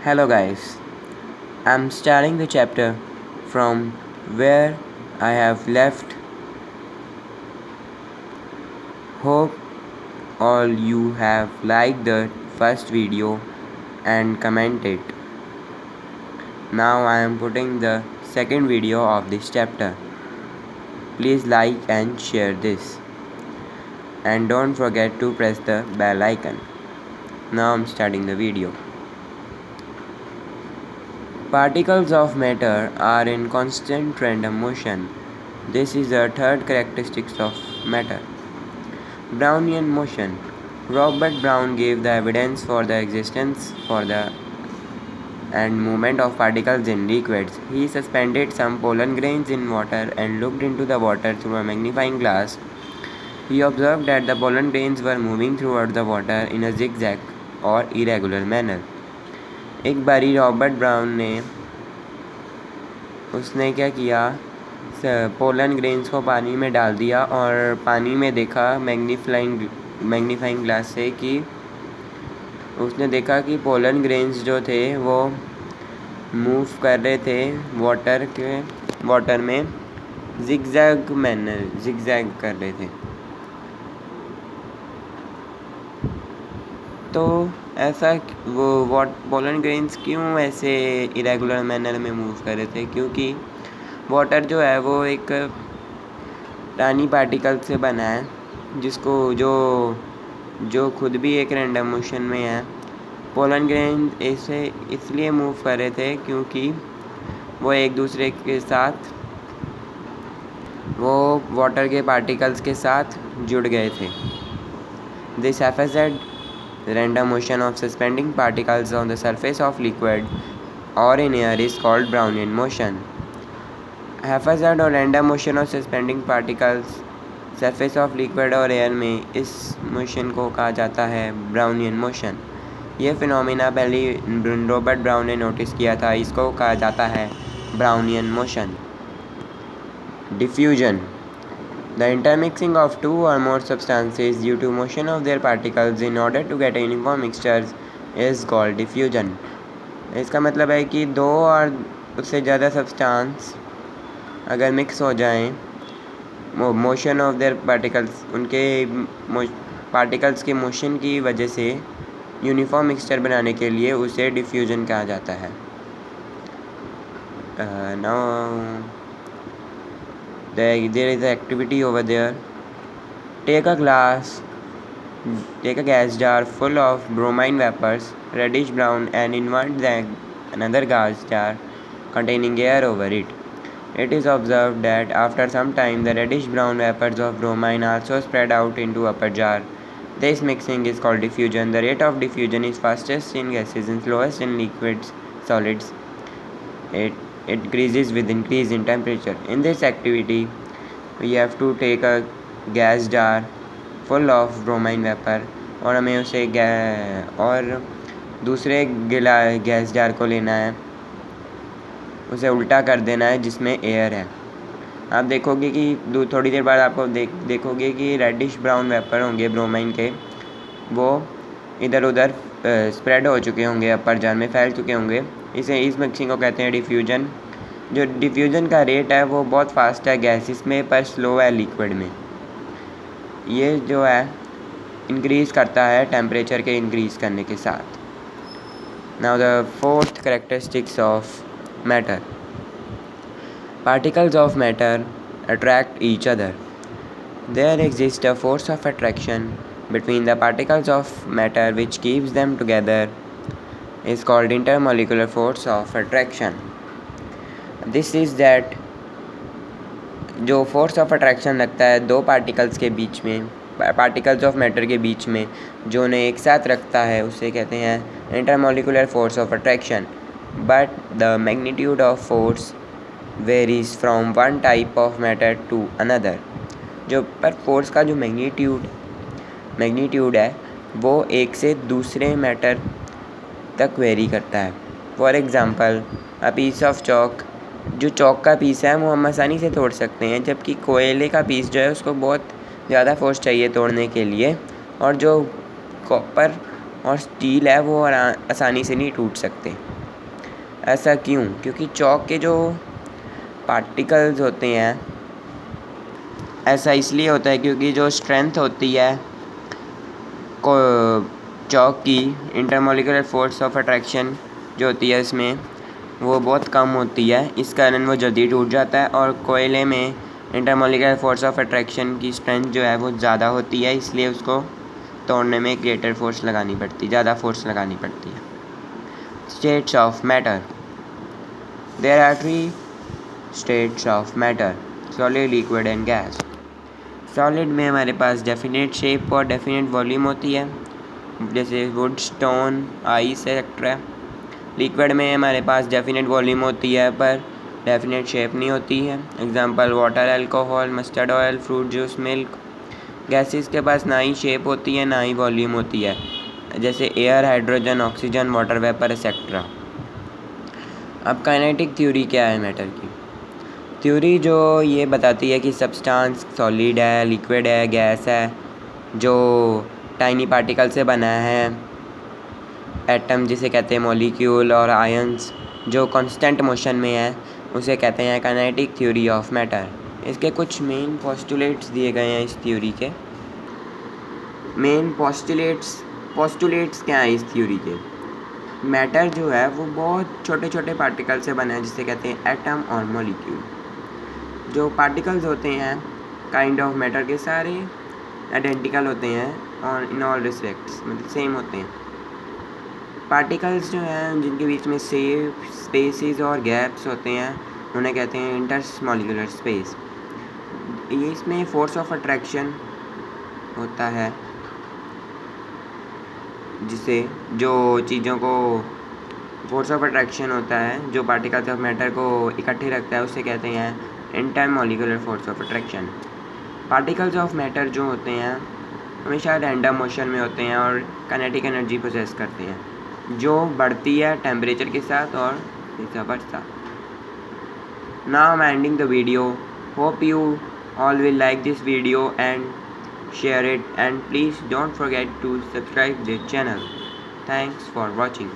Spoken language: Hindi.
Hello guys, I'm starting the chapter from where I have left. Hope all you have liked the first video and commented. Now I am putting the second video of this chapter. Please like and share this. And don't forget to press the bell icon. Now I'm starting the video. Particles of matter are in constant random motion. This is the third characteristic of matter. Brownian motion. Robert Brown gave the evidence for the existence and movement of particles in liquids. He suspended some pollen grains in water and looked into the water through a magnifying glass. He observed that the pollen grains were moving throughout the water in a zigzag or irregular manner. एक बारी रॉबर्ट ब्राउन ने उसने क्या किया, पोलन ग्रेन्स को पानी में डाल दिया और पानी में देखा मैग्नीफाइंग ग्लास से कि उसने देखा कि पोलन ग्रेन्स जो थे वो मूव कर रहे थे वाटर में जिगजैग कर रहे थे। तो ऐसा वो पोलन ग्रेन्स क्यों ऐसे इरेगुलर मैनर में मूव कर रहे थे? क्योंकि वाटर जो है वो एक टाइनी पार्टिकल से बना है जिसको जो खुद भी एक रैंडम मोशन में है। पोलन ग्रेन ऐसे इसलिए मूव कर रहे थे क्योंकि वो एक दूसरे के साथ वो वाटर के पार्टिकल्स के साथ जुड़ गए थे। This haphazard random motion of suspending particles on the surface of liquid or in air is called Brownian motion. haphazard और random motion of suspending particles surface of liquid और air में इस मोशन को कहा जाता है ब्राउनियन मोशन। यह फिनोमिना पहले रॉबर्ट ब्राउन ने नोटिस किया था। इसको कहा जाता है Brownian motion. Diffusion, the intermixing of two or more substances due to motion of their particles in order to get a uniform mixture is called diffusion. इसका मतलब है कि दो और उससे ज़्यादा सब्सटेंस अगर मिक्स हो जाएं मोशन ऑफ देयर पार्टिकल्स, उनके पार्टिकल्स के मोशन की वजह से यूनिफॉर्म मिक्सचर बनाने के लिए उसे डिफ्यूजन कहा जाता है। Now there is an activity over there. Take a gas jar full of bromine vapors, reddish brown, and invert another gas jar containing air over it. It is observed that after some time the reddish brown vapors of bromine also spread out into upper jar. This mixing is called diffusion. The rate of diffusion is fastest in gases and slowest in solids. It increases with increase in temperature. In this activity, we have to take a gas jar full of bromine vapor और हमें उसे और दूसरे गैस जार को लेना है, उसे उल्टा कर देना है जिसमें एयर है। आप देखोगे कि थोड़ी देर बाद आपको देखोगे कि रेडिश ब्राउन वेपर होंगे ब्रोमाइन के, वो इधर उधर स्प्रेड हो चुके होंगे, अपर जार में फैल चुके होंगे। इस मिक्सिंग को कहते हैं डिफ्यूजन। जो डिफ्यूजन का रेट है वो बहुत फास्ट है गैसेस में पर स्लो है लिक्विड में। ये जो है इंक्रीज़ करता है टेम्परेचर के इंक्रीज़ करने के साथ। Now the fourth characteristics of matter. Particles of matter attract each other. There exists a force of attraction between the particles of matter which keeps them together is called intermolecular force of attraction. This is that जो फोर्स ऑफ अट्रैक्शन लगता है दो पार्टिकल्स के बीच में, पार्टिकल्स ऑफ मैटर के बीच में, जो उन्हें एक साथ रखता है, उसे कहते हैं intermolecular force of attraction. But the magnitude of force varies from one type of matter to another. जो पर फोर्स का जो मैग्नीट्यूड है वो एक से दूसरे मैटर तक वेरी करता है। For example a piece of chalk, जो चॉक का पीस है वो हम आसानी से तोड़ सकते हैं, जबकि कोयले का पीस जो है उसको बहुत ज़्यादा फोर्स चाहिए तोड़ने के लिए, और जो कॉपर और स्टील है वो आसानी से नहीं टूट सकते। ऐसा क्यों? क्योंकि चॉक के जो पार्टिकल्स होते हैं, ऐसा इसलिए होता है क्योंकि जो स्ट्रेंथ होती है को चॉक की, इंटरमोलिकुलर फोर्स ऑफ अट्रैक्शन जो होती है इसमें, वो बहुत कम होती है। इस कारण वो जल्दी टूट जाता है। और कोयले में इंटरमोलिकुलर फोर्स ऑफ अट्रैक्शन की स्ट्रेंथ जो है वो ज़्यादा होती है, इसलिए उसको तोड़ने में ग्रेटर फोर्स लगानी पड़ती है, ज़्यादा फोर्स लगानी पड़ती है। States of matter. There are 3 states of matter: solid, liquid and gas. Solid में हमारे पास डेफिनेट शेप और डेफिनेट वॉल्यूम होती है, जैसे wood, stone, ice etcetera. Liquid में हमारे पास डेफिनेट वॉल्यूम होती है पर डेफिनेट शेप नहीं होती है, example water, alcohol, mustard oil, fruit juice, milk. Gases के पास ना ही शेप होती है ना ही वॉल्यूम होती है, जैसे air, hydrogen, oxygen, water vapour etcetera. अब काइनेटिक थ्योरी क्या है मैटर की? थ्योरी जो ये बताती है कि सब्सटेंस सॉलिड है, लिक्विड है, गैस है, जो टाइनी पार्टिकल से बना है, एटम जिसे कहते हैं मॉलिक्यूल, और आयंस जो कांस्टेंट मोशन में है, उसे कहते हैं काइनेटिक थ्योरी ऑफ मैटर। इसके कुछ मेन पोस्टुलेट्स दिए गए हैं इस थ्योरी के। मेन पोस्टुलेट्स क्या है इस थ्योरी के? मैटर जो है वो बहुत छोटे छोटे पार्टिकल से बना है, जिसे कहते हैं एटम और मॉलिक्यूल। जो पार्टिकल्स होते हैं काइंड ऑफ मैटर के, सारे आइडेंटिकल होते हैं और इन ऑल रिस्पेक्ट्स, मतलब सेम होते हैं। पार्टिकल्स जो हैं जिनके बीच में सेफ स्पेसेस और गैप्स होते हैं, उन्हें कहते हैं इंटरमॉलिक्यूलर स्पेस। ये इसमें फोर्स ऑफ अट्रैक्शन होता है, जिसे जो चीज़ों को फोर्स ऑफ अट्रैक्शन होता है जो पार्टिकल्स ऑफ मैटर को इकट्ठे रखता है, उसे कहते हैं intermolecular force of attraction. Particles of matter जो होते हैं हमेशा रैंडम मोशन में होते हैं और काइनेटिक एनर्जी पोजेस करते हैं, जो बढ़ती है टेम्परेचर के साथ और विसा वर्सा। Now I'm ending the video. Hope you all will like this video and share it, and please don't forget to subscribe this channel. Thanks for watching.